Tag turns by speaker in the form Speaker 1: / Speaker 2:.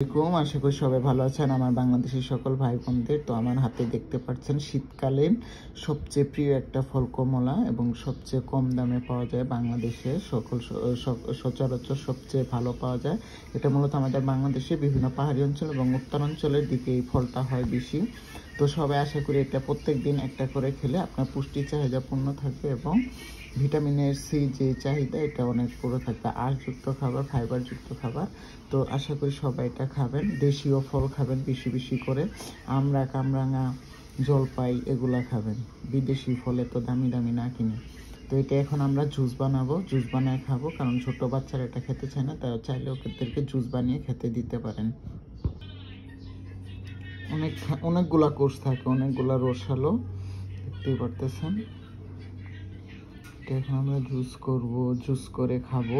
Speaker 1: আশা করি সবাই ভালো আছেন। আমার বাংলাদেশের সকল ভাই বোনদের, তো আমার হাতে দেখতে পাচ্ছেন শীতকালীন সবচেয়ে প্রিয় একটা ফল কমলা, এবং সবচেয়ে কম দামে পাওয়া যায় বাংলাদেশে, সচরাচর সবচেয়ে ভালো পাওয়া যায়। এটা মূলত আমাদের বাংলাদেশে বিভিন্ন পাহাড়ি অঞ্চল এবং উত্তরাঞ্চলের দিকে এই ফলটা হয় বেশি। তো সবাই আশা করি এটা প্রত্যেক দিন একটা করে খেলে আপনার পুষ্টি চাহিদা পূর্ণ থাকবে এবং ভিটামিনের সি যে চাহিদা এটা অনেক পুরো থাকবে। আঁশযুক্ত খাবার, ফাইবারযুক্ত খাবার। তো আশা করি সবাই এটা খাবেন। দেশীয় ফল খাবেন বেশি বেশি করে, আমরা, কামরাঙা, জলপাই এগুলা খাবেন। বিদেশি ফলে তো দামি দামি না কিনে। তো এটা এখন আমরা জুস বানাবো, জুস বানিয়ে খাবো, কারণ ছোট বাচ্চারা এটা খেতে চায় না, তারা চাইলে ওদেরকে জুস বানিয়ে খেতে দিতে পারেন। অনেকগুলা কোর্স থাকে, অনেকগুলা রসালো, দেখতেই পারতেছেন। এখন আমরা জুস করব, জুস করে খাবো।